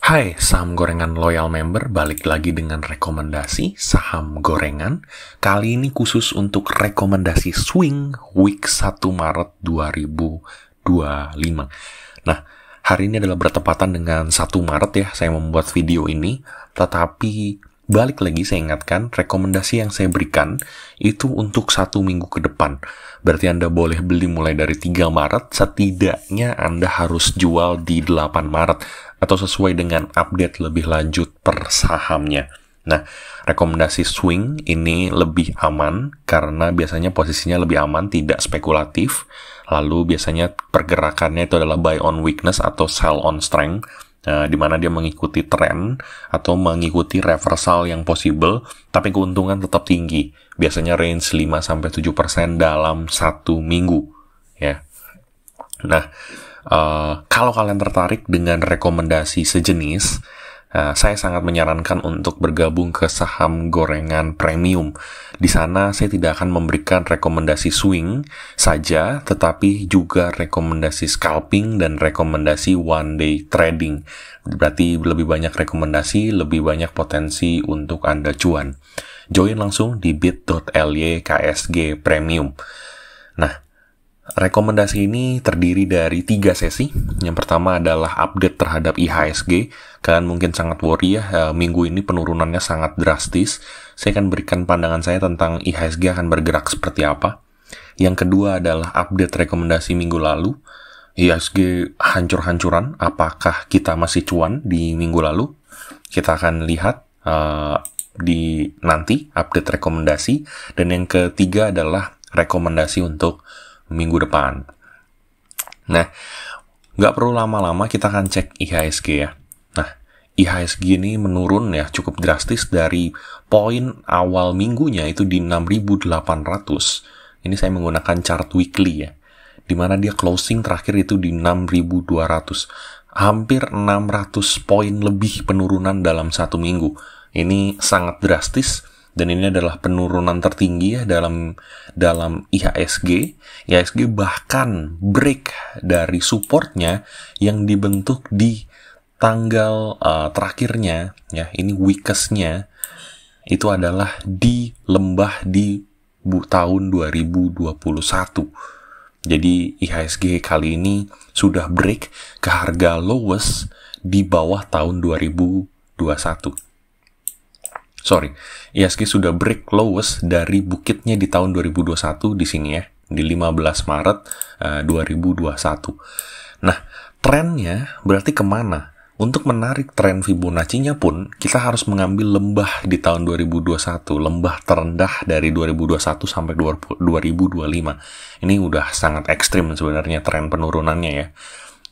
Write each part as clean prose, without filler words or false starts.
Hai, saham gorengan loyal member, balik lagi dengan rekomendasi saham gorengan. Kali ini khusus untuk rekomendasi swing week 1 Maret 2025. Nah, hari ini adalah bertepatan dengan 1 Maret ya, saya membuat video ini. Tetapi balik lagi saya ingatkan, rekomendasi yang saya berikan itu untuk 1 minggu ke depan. Berarti Anda boleh beli mulai dari 3 Maret, setidaknya Anda harus jual di 8 Maret. Atau sesuai dengan update lebih lanjut per sahamnya. Nah, rekomendasi swing ini lebih aman karena biasanya posisinya lebih aman, tidak spekulatif. Lalu biasanya pergerakannya itu adalah buy on weakness atau sell on strength, di mana dia mengikuti tren atau mengikuti reversal yang possible, tapi keuntungan tetap tinggi. Biasanya range 5-7% dalam 1 minggu. Ya. Nah, kalau kalian tertarik dengan rekomendasi sejenis, saya sangat menyarankan untuk bergabung ke saham gorengan premium. Di sana saya tidak akan memberikan rekomendasi swing saja, tetapi juga rekomendasi scalping dan rekomendasi one day trading. Berarti lebih banyak rekomendasi, lebih banyak potensi untuk Anda cuan. Join langsung di bit.ly KSG Premium. Nah, rekomendasi ini terdiri dari 3 sesi. Yang pertama adalah update terhadap IHSG. Kalian mungkin sangat worry ya, minggu ini penurunannya sangat drastis. Saya akan berikan pandangan saya tentang IHSG akan bergerak seperti apa. Yang kedua adalah update rekomendasi minggu lalu. IHSG hancur-hancuran, apakah kita masih cuan di minggu lalu? Kita akan lihat di nanti update rekomendasi. Dan yang ketiga adalah rekomendasi untuk minggu depan. Nah, nggak perlu lama-lama, kita akan cek IHSG ya. Nah, IHSG ini menurun ya cukup drastis dari poin awal minggunya itu di 6.800. Ini saya menggunakan chart weekly ya, dimana dia closing terakhir itu di 6.200. Hampir 600 poin lebih penurunan dalam 1 minggu. Ini sangat drastis. Dan ini adalah penurunan tertinggi ya dalam IHSG. IHSG bahkan break dari supportnya yang dibentuk di tanggal terakhirnya ya. Ini weakest-nya itu adalah di lembah di tahun 2021. Jadi IHSG kali ini sudah break ke harga lowest di bawah tahun 2021. IHSG sudah break lowest dari bukitnya di tahun 2021 di sini ya, di 15 Maret 2021. Nah, trennya berarti kemana? Untuk menarik tren Fibonacci-nya pun, kita harus mengambil lembah di tahun 2021, lembah terendah dari 2021 sampai 2025. Ini udah sangat ekstrim sebenarnya tren penurunannya ya,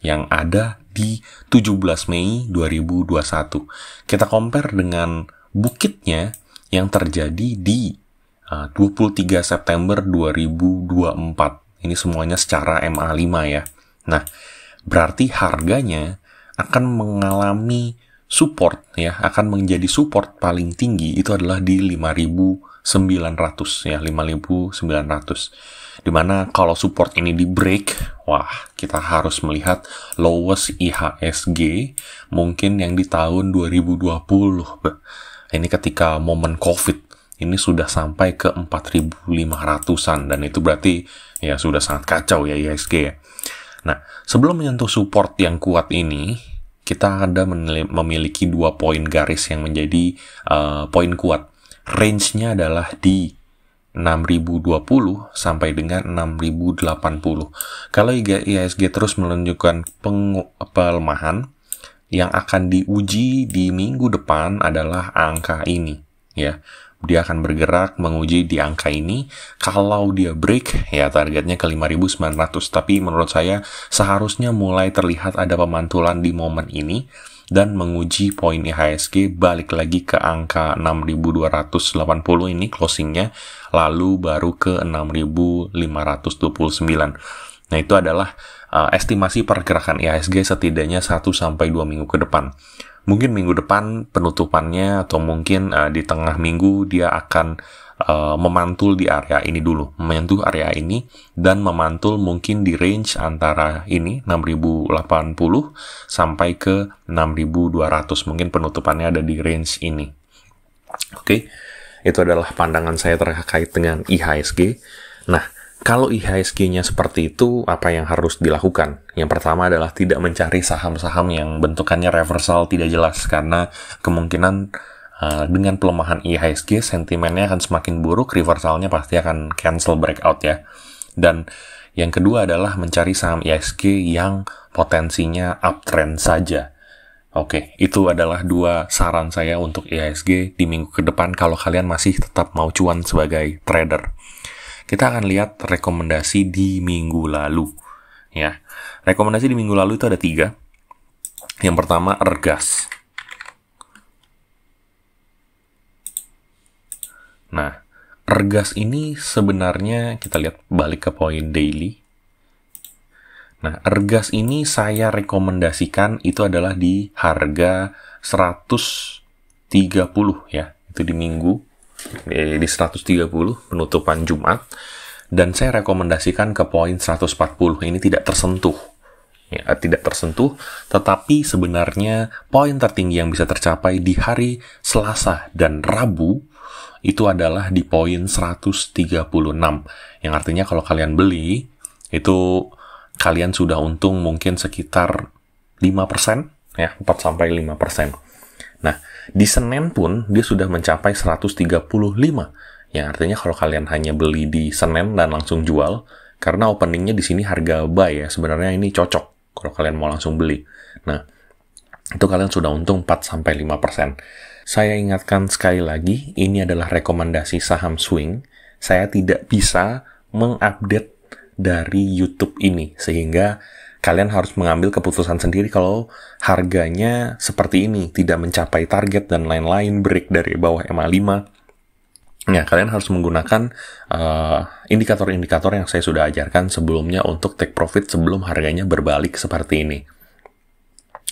yang ada di 17 Mei 2021. Kita compare dengan bukitnya yang terjadi di 23 September 2024. Ini semuanya secara MA5 ya. Nah, berarti harganya akan mengalami support ya, akan menjadi support paling tinggi itu adalah di 5.900 ya, 5.900. Dimana kalau support ini di break, wah, kita harus melihat lowest IHSG mungkin yang di tahun 2020. Ini ketika momen COVID, ini sudah sampai ke 4.500-an, dan itu berarti ya sudah sangat kacau ya IHSG ya. Nah, sebelum menyentuh support yang kuat ini, kita ada memiliki 2 poin garis yang menjadi poin kuat. Range-nya adalah di 6.020 sampai dengan 6.080. Kalau IHSG terus menunjukkan pelemahan, yang akan diuji di minggu depan adalah angka ini ya. Dia akan bergerak menguji di angka ini. Kalau dia break ya targetnya ke 5.900, tapi menurut saya seharusnya mulai terlihat ada pemantulan di momen ini dan menguji poin IHSG balik lagi ke angka 6.280 ini closingnya, lalu baru ke 6.529. Nah, itu adalah estimasi pergerakan IHSG setidaknya 1-2 minggu ke depan. Mungkin minggu depan penutupannya atau mungkin di tengah minggu dia akan memantul di area ini dulu, menyentuh area ini dan memantul mungkin di range antara ini 6080 sampai ke 6200. Mungkin penutupannya ada di range ini. Oke, itu adalah pandangan saya terkait dengan IHSG. Nah, kalau IHSG-nya seperti itu, apa yang harus dilakukan? Yang pertama adalah tidak mencari saham-saham yang bentukannya reversal tidak jelas, karena kemungkinan dengan pelemahan IHSG, sentimennya akan semakin buruk, reversalnya pasti akan cancel breakout ya. Dan yang kedua adalah mencari saham IHSG yang potensinya uptrend saja. Oke, itu adalah 2 saran saya untuk IHSG di minggu ke depan kalau kalian masih tetap mau cuan sebagai trader. Kita akan lihat rekomendasi di minggu lalu. Ya, rekomendasi di minggu lalu itu ada 3. Yang pertama, Ergas. Nah, Ergas ini sebenarnya kita lihat balik ke poin daily. Nah, Ergas ini saya rekomendasikan itu adalah di harga 130 ya. Itu di minggu di 130 penutupan Jumat, dan saya rekomendasikan ke poin 140. Ini tidak tersentuh ya, tidak tersentuh, tetapi sebenarnya poin tertinggi yang bisa tercapai di hari Selasa dan Rabu itu adalah di poin 136, yang artinya kalau kalian beli itu kalian sudah untung mungkin sekitar 5% ya, 4-5%. Nah, di Senin pun dia sudah mencapai 135, yang artinya kalau kalian hanya beli di Senin dan langsung jual, karena openingnya di sini harga buy ya, sebenarnya ini cocok kalau kalian mau langsung beli. Nah, itu kalian sudah untung 4-5%. Saya ingatkan sekali lagi, ini adalah rekomendasi saham swing. Saya tidak bisa mengupdate dari YouTube ini, sehingga kalian harus mengambil keputusan sendiri kalau harganya seperti ini, tidak mencapai target dan lain-lain, break dari bawah MA5. Ya, kalian harus menggunakan indikator-indikator yang saya sudah ajarkan sebelumnya untuk take profit sebelum harganya berbalik seperti ini.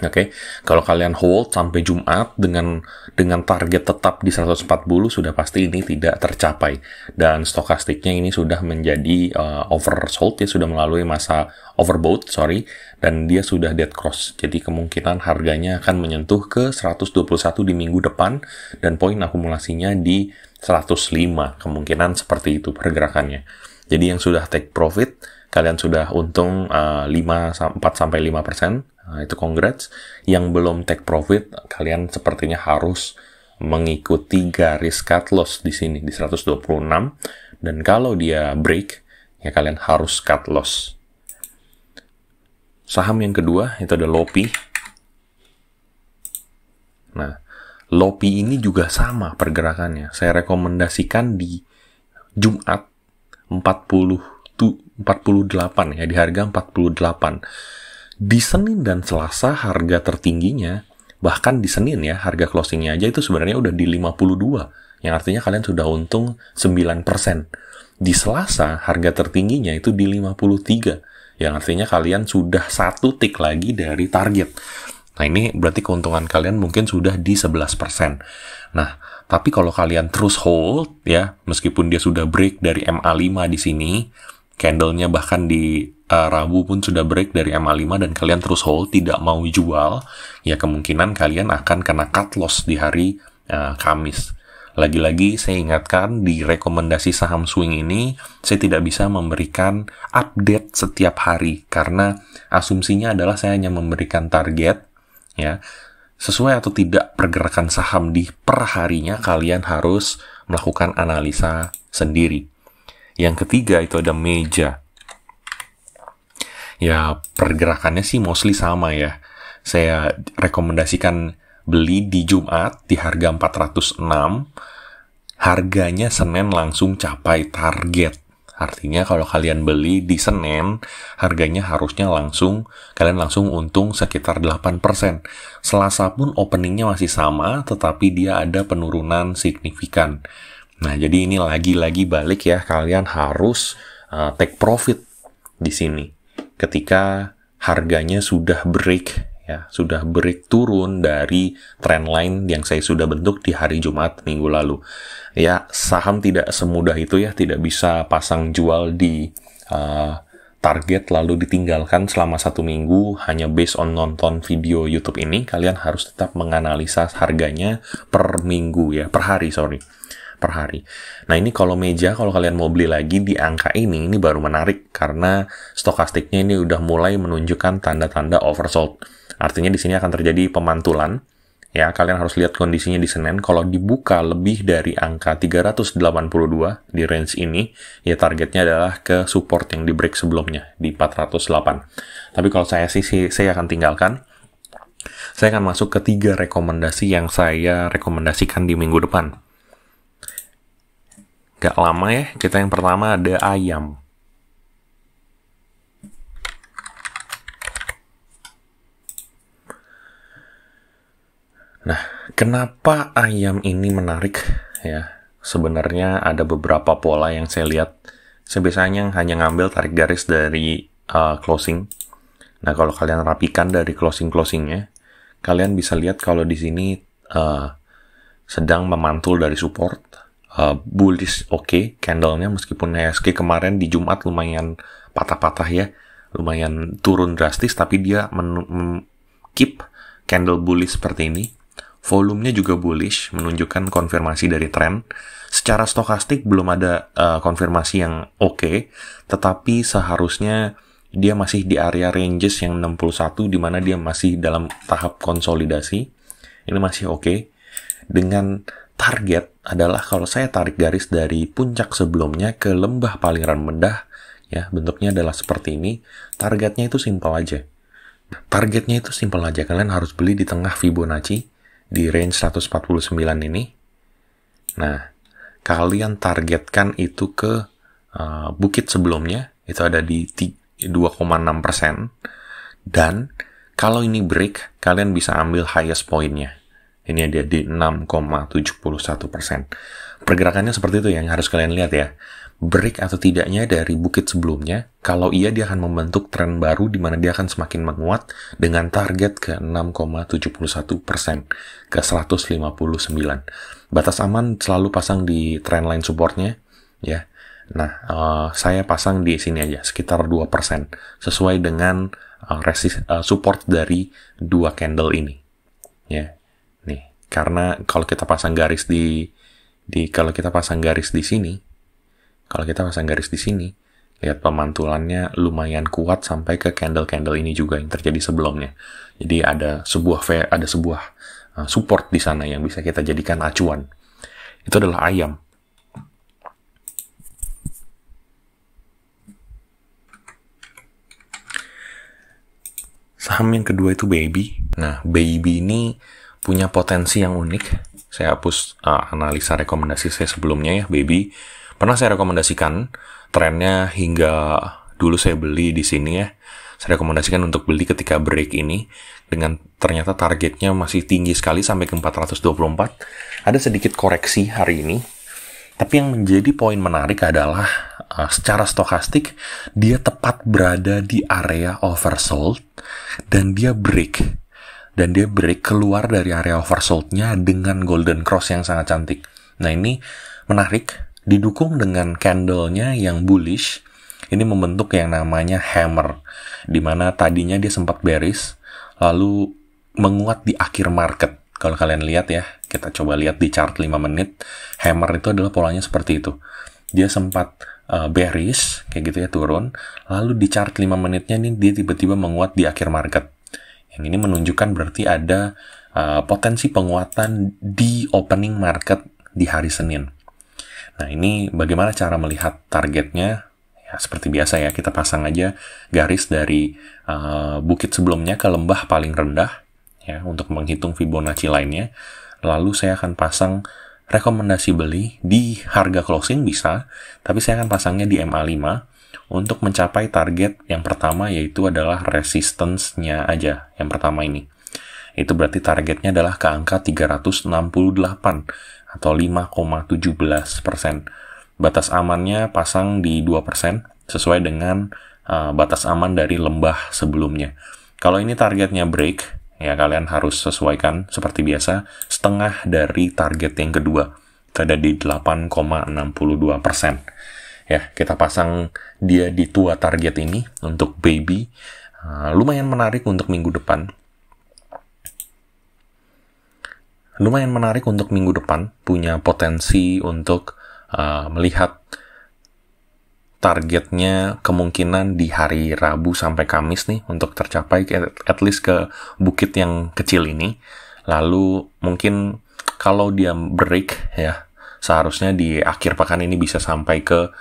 Oke, kalau kalian hold sampai Jumat dengan target tetap di 140, sudah pasti ini tidak tercapai. Dan stokastiknya ini sudah menjadi oversold, ya sudah melalui masa overbought, dan dia sudah dead cross. Jadi kemungkinan harganya akan menyentuh ke 121 di minggu depan, dan poin akumulasinya di 105. Kemungkinan seperti itu pergerakannya. Jadi yang sudah take profit, kalian sudah untung 4-5%. Nah, itu congrats. Yang belum take profit, kalian sepertinya harus mengikuti garis cut loss di sini di 126, dan kalau dia break ya kalian harus cut loss. Saham yang kedua itu ada Lopi. Nah, Lopi ini juga sama pergerakannya. Saya rekomendasikan di Jumat 48 ya, di harga 48. Di Senin dan Selasa harga tertingginya, bahkan di Senin ya, harga closingnya aja itu sebenarnya udah di 52, yang artinya kalian sudah untung 9%. Di Selasa harga tertingginya itu di 53, yang artinya kalian sudah 1 tick lagi dari target. Nah, ini berarti keuntungan kalian mungkin sudah di 11%. Nah, tapi kalau kalian terus hold ya, meskipun dia sudah break dari MA5 di sini, candlenya bahkan di Rabu pun sudah break dari MA5 dan kalian terus hold, tidak mau jual, ya kemungkinan kalian akan kena cut loss di hari Kamis. Lagi-lagi saya ingatkan, di rekomendasi saham swing ini saya tidak bisa memberikan update setiap hari, karena asumsinya adalah saya hanya memberikan target ya. Sesuai atau tidak pergerakan saham di perharinya, kalian harus melakukan analisa sendiri. Yang ketiga itu ada Meja. Ya, pergerakannya sih mostly sama ya. Saya rekomendasikan beli di Jumat di harga 406. Harganya Senin langsung capai target. Artinya kalau kalian beli di Senin, harganya harusnya kalian langsung untung sekitar 8%. Selasa pun openingnya masih sama, tetapi dia ada penurunan signifikan. Nah, jadi ini lagi-lagi balik ya, kalian harus take profit di sini ketika harganya sudah break ya, sudah break turun dari trendline yang saya sudah bentuk di hari Jumat minggu lalu. Ya, saham tidak semudah itu ya, tidak bisa pasang jual di target lalu ditinggalkan selama 1 minggu hanya based on nonton video YouTube ini. Kalian harus tetap menganalisa harganya per minggu ya, per hari. Nah ini kalau kalian mau beli lagi di angka ini baru menarik karena stokastiknya ini udah mulai menunjukkan tanda-tanda oversold. Artinya di sini akan terjadi pemantulan. Ya, kalian harus lihat kondisinya di Senin. Kalau dibuka lebih dari angka 382 di range ini, ya targetnya adalah ke support yang di break sebelumnya di 408. Tapi kalau saya akan tinggalkan. Saya akan masuk ke 3 rekomendasi yang saya rekomendasikan di minggu depan. Gak lama ya, kita yang pertama ada ayam. Nah, kenapa ayam ini menarik ya? Sebenarnya ada beberapa pola yang saya lihat. Saya biasanya hanya ngambil tarik garis dari closing. Nah, kalau kalian rapikan dari closingnya, kalian bisa lihat kalau di sini sedang memantul dari support. Bullish oke, candlenya meskipun IHSG kemarin di Jumat lumayan patah-patah ya, lumayan turun drastis, tapi dia keep candle bullish seperti ini. Volumenya juga bullish, menunjukkan konfirmasi dari tren. Secara stokastik belum ada konfirmasi yang oke, tetapi seharusnya dia masih di area ranges yang 61, di mana dia masih dalam tahap konsolidasi. Ini masih oke. Dengan target adalah kalau saya tarik garis dari puncak sebelumnya ke lembah paling rendah, ya bentuknya adalah seperti ini. Targetnya itu simpel aja. Kalian harus beli di tengah Fibonacci di range 149 ini. Nah, kalian targetkan itu ke bukit sebelumnya, itu ada di 2,6%. Dan kalau ini break, kalian bisa ambil highest point-nya. Ini ada di 6,71%. Pergerakannya seperti itu yang harus kalian lihat ya. Break atau tidaknya dari bukit sebelumnya, kalau iya dia akan membentuk tren baru di mana dia akan semakin menguat dengan target ke 6,71% ke 159. Batas aman selalu pasang di trendline supportnya ya. Nah, saya pasang di sini aja sekitar 2% sesuai dengan support dari 2 candle ini. Ya. Nih, karena kalau kita pasang garis di sini, lihat pemantulannya lumayan kuat sampai ke candle-candle ini juga yang terjadi sebelumnya. Jadi ada sebuah support di sana yang bisa kita jadikan acuan. Itu adalah ayam. Saham yang kedua itu baby. Nah, baby ini punya potensi yang unik. Saya hapus analisa rekomendasi saya sebelumnya ya, baby. Pernah saya rekomendasikan trennya hingga dulu saya beli di sini ya. Saya rekomendasikan untuk beli ketika break ini dengan ternyata targetnya masih tinggi sekali sampai ke 424. Ada sedikit koreksi hari ini. Tapi yang menjadi poin menarik adalah secara stokastik dia tepat berada di area oversold dan dia break keluar dari area oversold-nya dengan golden cross yang sangat cantik. Nah ini menarik, didukung dengan candle-nya yang bullish. Ini membentuk yang namanya hammer, di mana tadinya dia sempat bearish, lalu menguat di akhir market. Kalau kalian lihat ya, kita coba lihat di chart 5 menit, hammer itu adalah polanya seperti itu. Dia sempat bearish, kayak gitu ya, turun, lalu di chart 5 menitnya nih, dia tiba-tiba menguat di akhir market. Yang ini menunjukkan berarti ada potensi penguatan di opening market di hari Senin. Nah ini bagaimana cara melihat targetnya? Ya, seperti biasa ya, kita pasang aja garis dari bukit sebelumnya ke lembah paling rendah ya untuk menghitung Fibonacci lainnya. Lalu saya akan pasang rekomendasi beli di harga closing bisa, tapi saya akan pasangnya di MA5 untuk mencapai target yang pertama, yaitu adalah resistance-nya aja yang pertama ini. Itu berarti targetnya adalah ke angka 368 atau 5,17%. Batas amannya pasang di 2% sesuai dengan batas aman dari lembah sebelumnya. Kalau ini targetnya break, Ya, kalian harus sesuaikan seperti biasa, setengah dari target yang kedua. Itu ada di 8,62%. Ya, kita pasang dia di tua target ini untuk baby. Lumayan menarik untuk minggu depan. Punya potensi untuk melihat targetnya kemungkinan di hari Rabu sampai Kamis nih untuk tercapai at least ke bukit yang kecil ini. Lalu mungkin kalau dia break ya, seharusnya di akhir pekan ini bisa sampai ke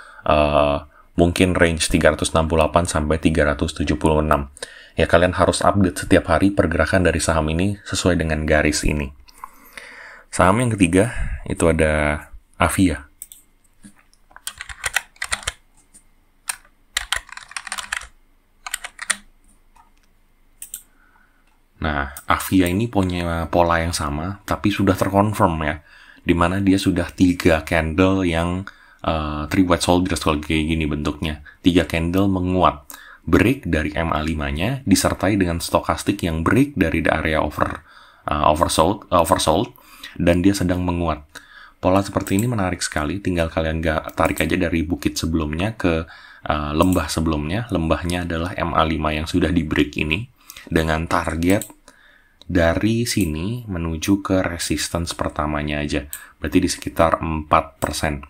mungkin range 368 sampai 376. Ya, kalian harus update setiap hari pergerakan dari saham ini sesuai dengan garis ini. Saham yang ketiga itu ada Avia. Nah, Avia ini punya pola yang sama, tapi sudah terkonfirm ya, dimana dia sudah 3 candle yang 3 white soldiers kalau kayak gini bentuknya. 3 candle menguat, break dari MA5-nya, disertai dengan stokastik yang break dari area oversold, dan dia sedang menguat. Pola seperti ini menarik sekali, tinggal kalian tarik aja dari bukit sebelumnya ke lembah sebelumnya. Lembahnya adalah MA5 yang sudah di break ini, dengan target dari sini menuju ke resistance pertamanya aja, berarti di sekitar 4%.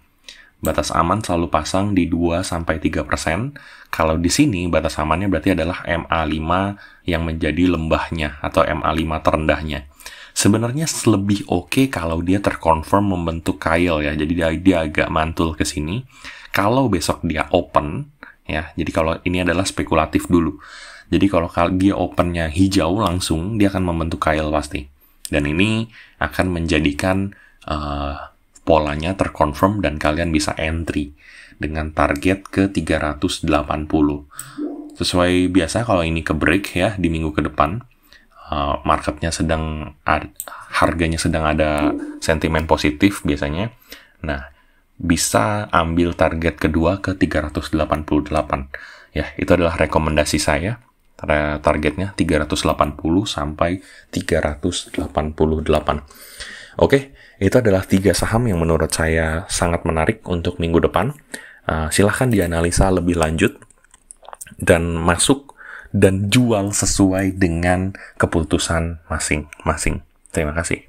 Batas aman selalu pasang di 2-3%. Kalau di sini batas amannya berarti adalah MA5 yang menjadi lembahnya atau MA5 terendahnya. Sebenarnya lebih oke kalau dia terkonfirm membentuk kail ya, jadi dia agak mantul ke sini. Kalau besok dia open ya, jadi kalau ini adalah spekulatif dulu. Jadi kalau dia opennya hijau langsung, dia akan membentuk kail pasti. Dan ini akan menjadikan polanya terkonfirm dan kalian bisa entry dengan target ke 380. Sesuai biasa kalau ini ke break ya di minggu ke depan, marketnya harganya sedang ada sentimen positif biasanya. Nah, bisa ambil target kedua ke 388. Ya, itu adalah rekomendasi saya. Targetnya 380 sampai 388. Oke, itu adalah 3 saham yang menurut saya sangat menarik untuk minggu depan. Silahkan dianalisa lebih lanjut dan masuk dan jual sesuai dengan keputusan masing-masing. Terima kasih.